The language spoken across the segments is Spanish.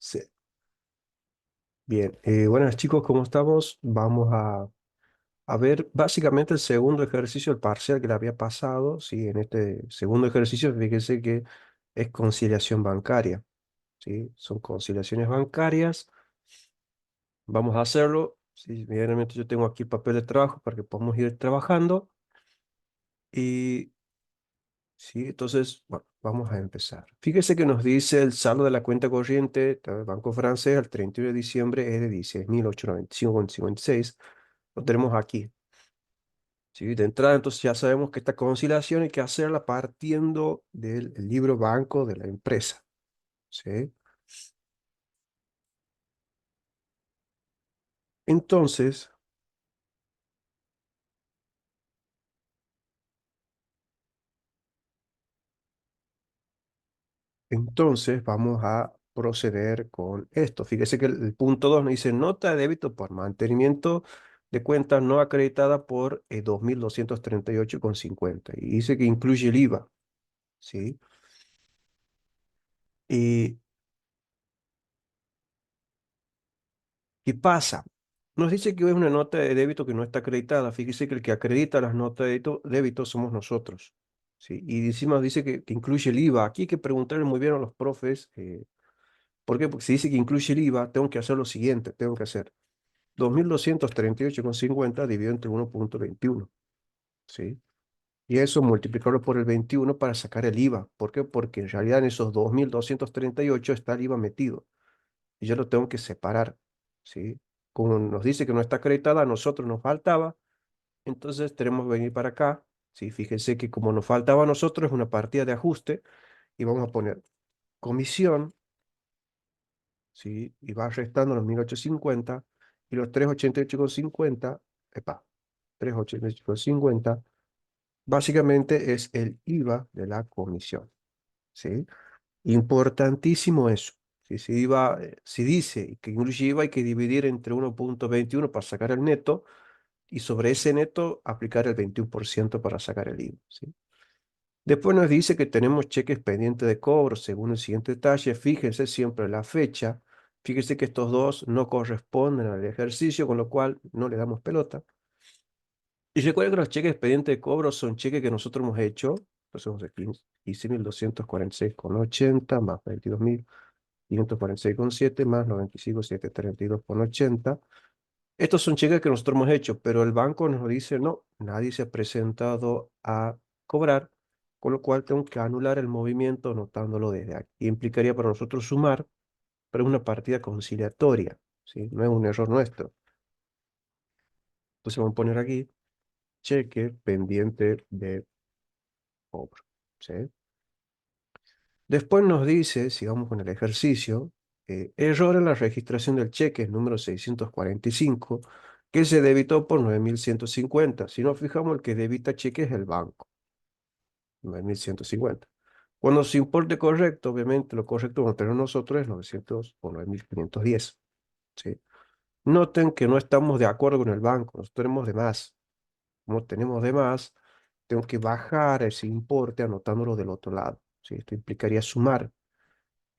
Sí. Bien, buenas chicos, ¿cómo estamos? Vamos a ver básicamente el segundo ejercicio, el parcial que le había pasado. Sí, en este segundo ejercicio, fíjense que es conciliación bancaria. ¿Sí? Son conciliaciones bancarias. Vamos a hacerlo. Sí, medianamente yo tengo aquí el papel de trabajo para que podamos ir trabajando. Y sí, entonces, bueno, vamos a empezar. Fíjese que nos dice el saldo de la cuenta corriente del Banco Francés al 31 de diciembre es de 16.895,56. Lo tenemos aquí. ¿Sí? De entrada, entonces ya sabemos que esta conciliación hay que hacerla partiendo del libro banco de la empresa. ¿Sí? Entonces, entonces vamos a proceder con esto. Fíjese que el punto 2 nos dice nota de débito por mantenimiento de cuenta no acreditada por 2.238,50. Y dice que incluye el IVA. ¿Sí? ¿Y qué pasa? Nos dice que es una nota de débito que no está acreditada. Fíjese que el que acredita las notas de débito somos nosotros. ¿Sí? Y encima dice que incluye el IVA. Aquí hay que preguntarle muy bien a los profes. ¿Por qué? Porque si dice que incluye el IVA, tengo que hacer lo siguiente. Tengo que hacer 2.238,50 dividido entre 1,21. ¿Sí? Y eso multiplicarlo por el 21 para sacar el IVA. ¿Por qué? Porque en realidad en esos 2.238 está el IVA metido. Y yo lo tengo que separar. ¿Sí? Como nos dice que no está acreditada, a nosotros nos faltaba, entonces tenemos que venir para acá. ¿Sí? Fíjense que como nos faltaba a nosotros es una partida de ajuste y vamos a poner comisión. ¿Sí? Y va restando los 1.850 y los 388,50. Epa, 388,50 básicamente es el IVA de la comisión. ¿Sí? Importantísimo eso. Si dice que incluye IVA, hay que dividir entre 1,21 para sacar el neto y sobre ese neto aplicar el 21% para sacar el IVA. ¿Sí? Después nos dice que tenemos cheques pendientes de cobro según el siguiente detalle. Fíjense siempre la fecha. Fíjense que estos dos no corresponden al ejercicio, con lo cual no le damos pelota. Y recuerden que los cheques pendientes de cobro son cheques que nosotros hemos hecho. Entonces vamos a 15.246,80 más 22.546,7 más 95.732,80. Estos son cheques que nosotros hemos hecho, pero el banco nos dice, no, nadie se ha presentado a cobrar, con lo cual tengo que anular el movimiento anotándolo desde aquí. Implicaría para nosotros sumar, pero es una partida conciliatoria, ¿sí? No es un error nuestro. Entonces vamos a poner aquí cheque pendiente de cobro, ¿sí? Después nos dice, sigamos con el ejercicio, error en la registración del cheque número 645 que se debitó por 9.150. Si nos fijamos, el que debita cheque es el banco, 9.150. Cuando su importe correcto, obviamente lo correcto vamos a tener nosotros es 900 o 9.510. ¿Sí? Noten que no estamos de acuerdo con el banco, nosotros tenemos de más. Como tenemos de más, tengo que bajar ese importe anotándolo del otro lado. ¿Sí? Esto implicaría sumar.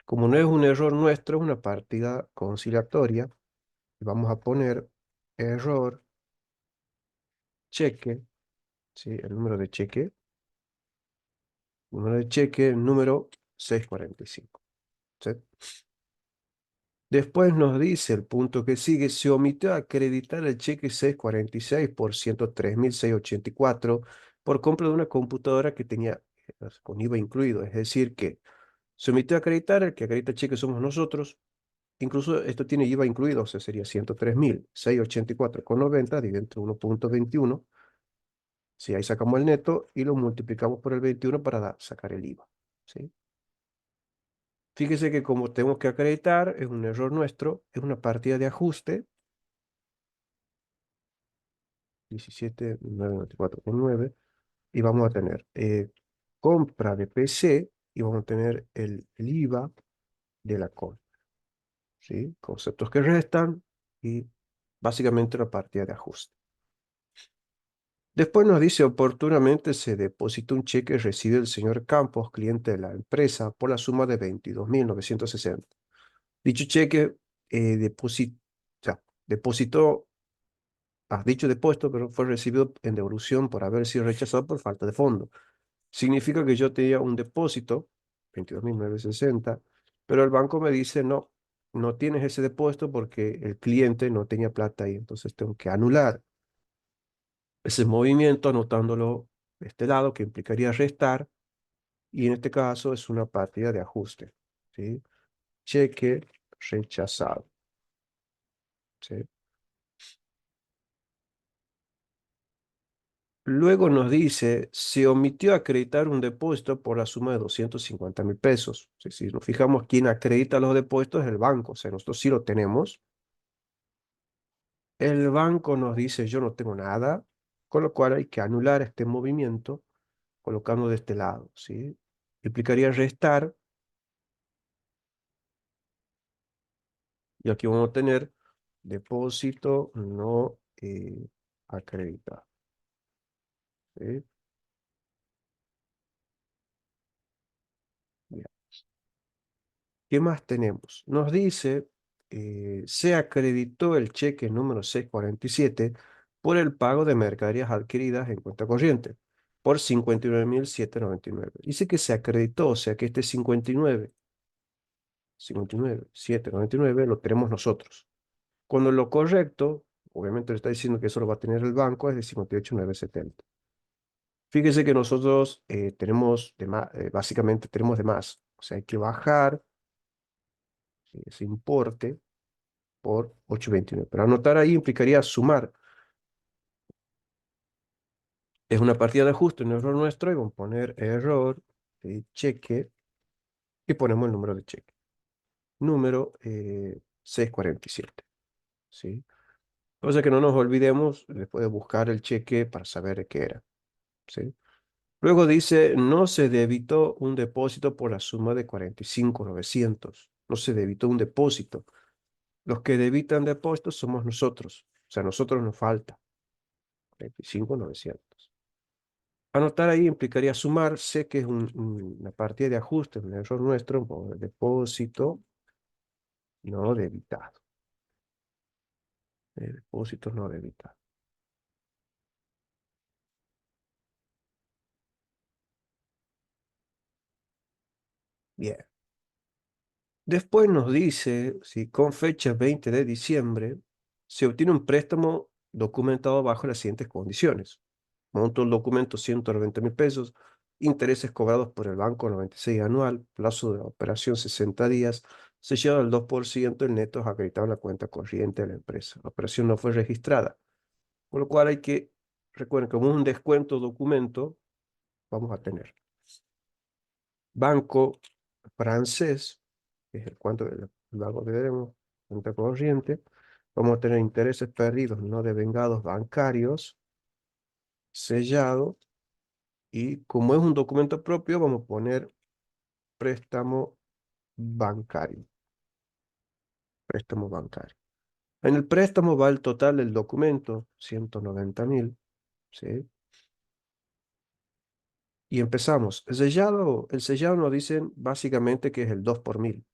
Como no es un error nuestro, es una partida conciliatoria. Vamos a poner error, cheque, ¿sí? El número de cheque, número 645. ¿Sí? Después nos dice el punto que sigue, se omitió acreditar el cheque 646 por 103.684 por compra de una computadora que tenía con IVA incluido. Es decir, que se omitió acreditar, el que acredita el cheque somos nosotros. Incluso esto tiene IVA incluido, o sea, sería 103.684,90 dividido entre 1,21. Si ahí sacamos el neto y lo multiplicamos por el 21 para sacar el IVA. ¿Sí? Fíjese que como tenemos que acreditar, es un error nuestro, es una partida de ajuste, 17.994,9, y vamos a tener compra de PC y vamos a tener el IVA de la compra. ¿Sí? Conceptos que restan y básicamente una partida de ajuste. Después nos dice, oportunamente se depositó un cheque recibido del señor Campos, cliente de la empresa, por la suma de 22.960. Dicho cheque o sea, depositó, dicho depósito, pero fue recibido en devolución por haber sido rechazado por falta de fondo. Significa que yo tenía un depósito, 22.960, pero el banco me dice, no, no tienes ese depósito porque el cliente no tenía plata ahí, entonces tengo que anular ese movimiento anotándolo de este lado, que implicaría restar, y en este caso es una partida de ajuste, ¿sí? Cheque rechazado, ¿sí? Luego nos dice, se omitió acreditar un depósito por la suma de 250.000 pesos. Si nos fijamos, quién acredita los depósitos es el banco, o sea, nosotros sí lo tenemos. El banco nos dice, yo no tengo nada, con lo cual hay que anular este movimiento colocando de este lado, ¿sí? Implicaría restar, y aquí vamos a tener depósito no acreditado, ¿sí? Bien. ¿Qué más tenemos? Nos dice, se acreditó el cheque número 647 por el pago de mercaderías adquiridas en cuenta corriente por 59.799. Dice que se acreditó, o sea que este 59.799 lo tenemos nosotros. Cuando lo correcto, obviamente le está diciendo que eso lo va a tener el banco, es de 58.970. Fíjese que nosotros tenemos de más, básicamente tenemos de más. O sea, hay que bajar ese importe por 829. Pero anotar ahí implicaría sumar. Es una partida de ajuste, un error nuestro, y vamos a poner error de cheque y ponemos el número de cheque. Número 647. ¿Sí? O sea que no nos olvidemos después de buscar el cheque para saber qué era. ¿Sí? Luego dice, no se debitó un depósito por la suma de 45.900. No se debitó un depósito. Los que debitan depósitos somos nosotros. O sea, a nosotros nos falta 45.900. Anotar ahí implicaría sumar. Sé que es una partida de ajuste, un error nuestro, por depósito no debitado. Depósito no debitado. Bien. Después nos dice, si con fecha 20 de diciembre se obtiene un préstamo documentado bajo las siguientes condiciones. Monto del documento 190.000 pesos, intereses cobrados por el banco 96 anual, plazo de la operación 60 días, sellado al 2%, el neto es acreditado en la cuenta corriente de la empresa. La operación no fue registrada, con lo cual hay que, recuerden, como un descuento documento, vamos a tener banco francés, que es el cuánto del banco que tenemos, cuenta corriente, vamos a tener intereses perdidos no devengados bancarios, sellado, y como es un documento propio, vamos a poner préstamo bancario, préstamo bancario. En el préstamo va el total del documento, 190.000, ¿sí? Y empezamos. El sellado nos dicen básicamente que es el 2 por 1000.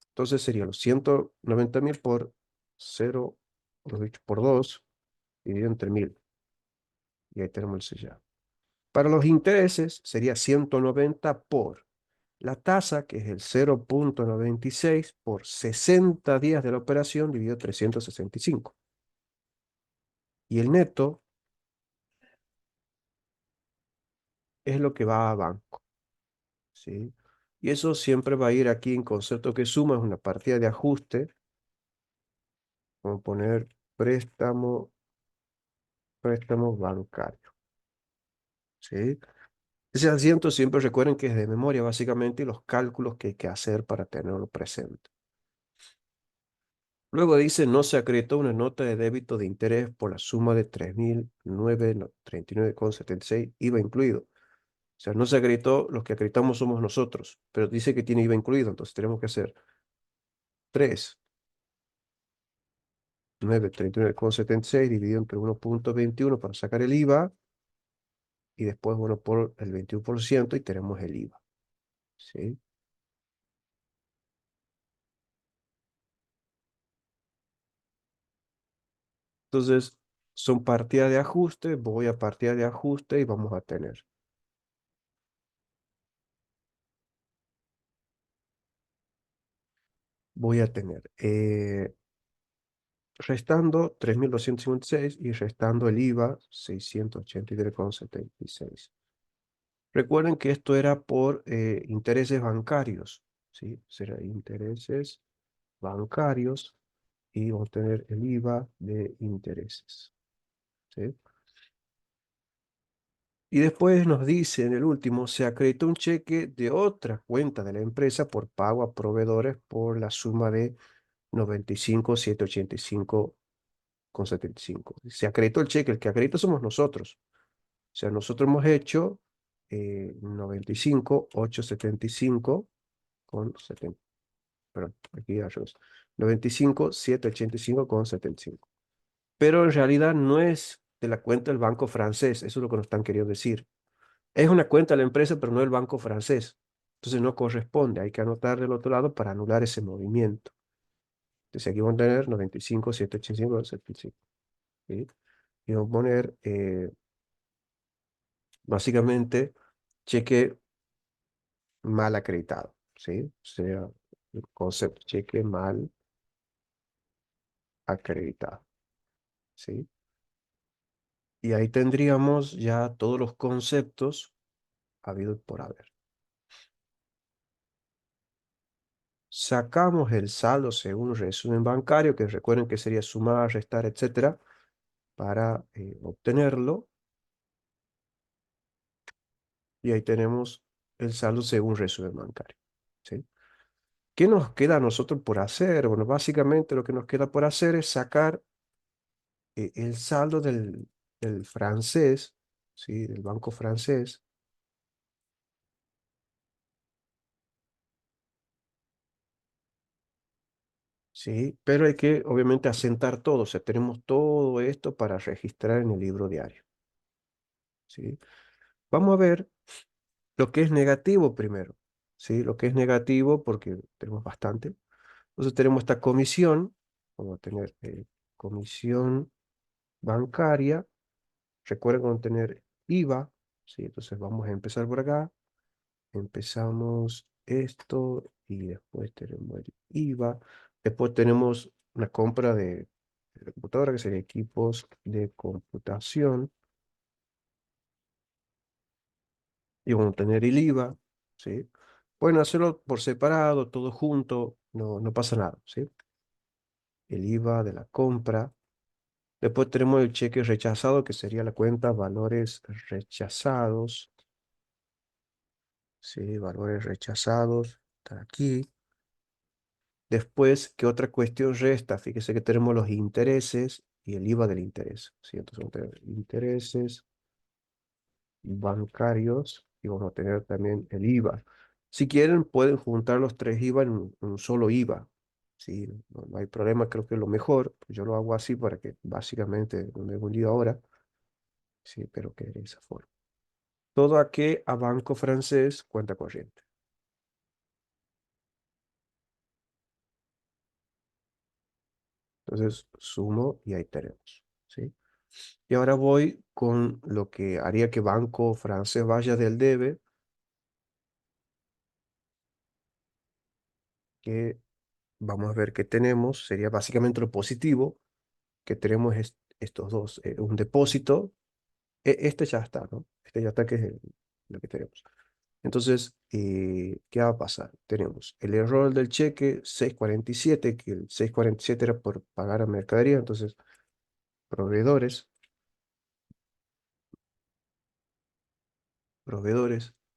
Entonces sería los 190.000 por 0, lo dicho, por 2, dividido entre 1000. Y ahí tenemos el sellado. Para los intereses sería 190 por la tasa, que es el 0,96 por 60 días de la operación dividido 365. Y el neto es lo que va a banco, ¿sí? Y eso siempre va a ir aquí en concepto que suma, es una partida de ajuste. Vamos a poner préstamo, préstamo bancario, ¿sí? Ese asiento siempre recuerden que es de memoria básicamente, y los cálculos que hay que hacer para tenerlo presente. Luego dice, no se acreditó una nota de débito de interés por la suma de 3.039,76, IVA incluido. O sea, no se acreditó, los que acreditamos somos nosotros, pero dice que tiene IVA incluido, entonces tenemos que hacer 3.939,76 dividido entre 1,21 para sacar el IVA, y después, bueno, por el 21%, y tenemos el IVA, ¿sí? Entonces, son partidas de ajuste, voy a partida de ajuste y vamos a tener restando 3.256 y restando el IVA 683,76. Recuerden que esto era por intereses bancarios, ¿sí? Será intereses bancarios y vamos a tener el IVA de intereses, ¿sí? Y después nos dice en el último, se acreditó un cheque de otra cuenta de la empresa por pago a proveedores por la suma de 95.785,75. Se acreditó el cheque, el que acredita somos nosotros. O sea, nosotros hemos hecho 95.875 con 70, perdón, aquí al revés, 95.785,75. Pero en realidad no es de la cuenta del banco francés, eso es lo que nos están queriendo decir. Es una cuenta de la empresa, pero no del banco francés. Entonces no corresponde, hay que anotar del otro lado para anular ese movimiento. Entonces aquí vamos a tener 95.785,75. ¿Sí? Y vamos a poner básicamente cheque mal acreditado, ¿sí? O sea, el concepto cheque mal acreditado, ¿sí? Y ahí tendríamos ya todos los conceptos habido por haber. Sacamos el saldo según resumen bancario, que recuerden que sería sumar, restar, etcétera, para obtenerlo. Y ahí tenemos el saldo según resumen bancario, ¿sí? ¿Qué nos queda a nosotros por hacer? Bueno, básicamente lo que nos queda por hacer es sacar el saldo del francés, ¿sí? Del banco francés, ¿sí? Pero hay que, obviamente, asentar todo. O sea, tenemos todo esto para registrar en el libro diario, ¿sí? Vamos a ver lo que es negativo primero, ¿sí? Lo que es negativo, porque tenemos bastante. Entonces tenemos esta comisión, vamos a tener comisión bancaria, recuerden con tener IVA, ¿sí? Entonces vamos a empezar por acá, empezamos esto y después tenemos el IVA, después tenemos una compra de computadora que sería equipos de computación y vamos a tener el IVA, ¿sí? Pueden hacerlo por separado, todo junto, no pasa nada, ¿sí? El IVA de la compra. Después tenemos el cheque rechazado, que sería la cuenta valores rechazados. Sí, valores rechazados. Está aquí. Después, ¿qué otra cuestión resta? Fíjese que tenemos los intereses y el IVA del interés. ¿Sí? Entonces vamos a tener intereses bancarios y vamos a tener también el IVA. Si quieren, pueden juntar los tres IVA en un solo IVA. Sí, no hay problema, creo que es lo mejor. Yo lo hago así para que básicamente no me he hundido ahora. Sí, pero que de esa forma. Todo aquel a banco francés, cuenta corriente. Entonces sumo y ahí tenemos, ¿sí? Y ahora voy con lo que haría que banco francés vaya del debe, que vamos a ver que tenemos, sería básicamente lo positivo, que tenemos estos dos, un depósito, este ya está, ¿no? Este ya está, que es lo que tenemos. Entonces, ¿qué va a pasar? Tenemos el error del cheque 647, que el 647 era por pagar a mercadería, entonces proveedores,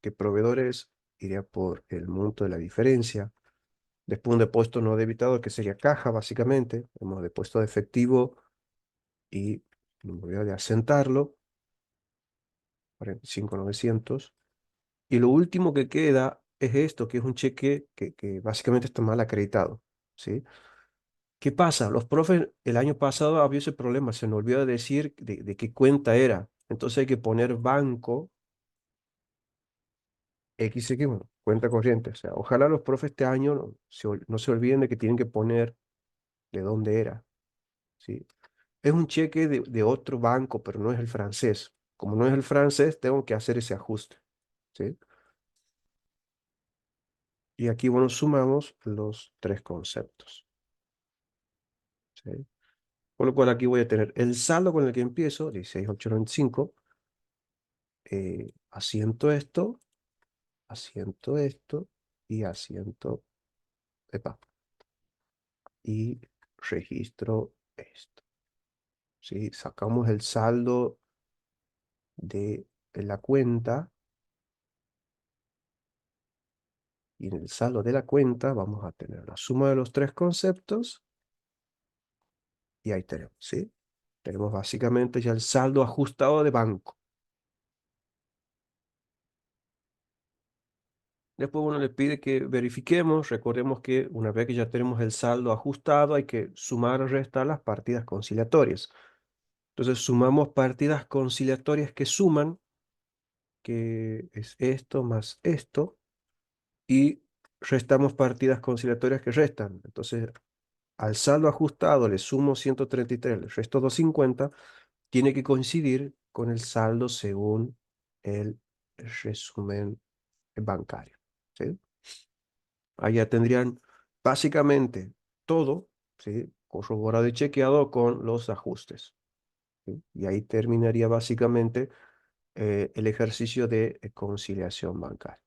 que proveedores iría por el monto de la diferencia. Después un depósito no debitado, que sería caja, básicamente. Hemos depósito de efectivo y me olvidé de asentarlo, 45.900. Y lo último que queda es esto, que es un cheque que básicamente está mal acreditado, ¿sí? ¿Qué pasa? Los profes el año pasado había ese problema, se nos olvidó decir de qué cuenta era. Entonces hay que poner banco XX, bueno, cuenta corriente. O sea, ojalá los profes este año no se olviden de que tienen que poner de dónde era, ¿sí? Es un cheque de otro banco, pero no es el francés. Como no es el francés, tengo que hacer ese ajuste, ¿sí? Y aquí, bueno, sumamos los tres conceptos, ¿sí? Con lo cual aquí voy a tener el saldo con el que empiezo, 16,895, asiento esto y asiento, epa, y registro esto, ¿sí? Sacamos el saldo de la cuenta y en el saldo de la cuenta vamos a tener la suma de los tres conceptos y ahí tenemos, ¿sí? Tenemos básicamente ya el saldo ajustado de banco. Después uno le pide que verifiquemos, recordemos que una vez que ya tenemos el saldo ajustado hay que sumar o restar las partidas conciliatorias. Entonces sumamos partidas conciliatorias que suman, que es esto más esto, y restamos partidas conciliatorias que restan. Entonces al saldo ajustado le sumo 133, le resto 250, tiene que coincidir con el saldo según el resumen bancario, ¿sí? Allá tendrían básicamente todo, ¿sí? Corroborado y chequeado con los ajustes, ¿sí? Y ahí terminaría básicamente el ejercicio de conciliación bancaria.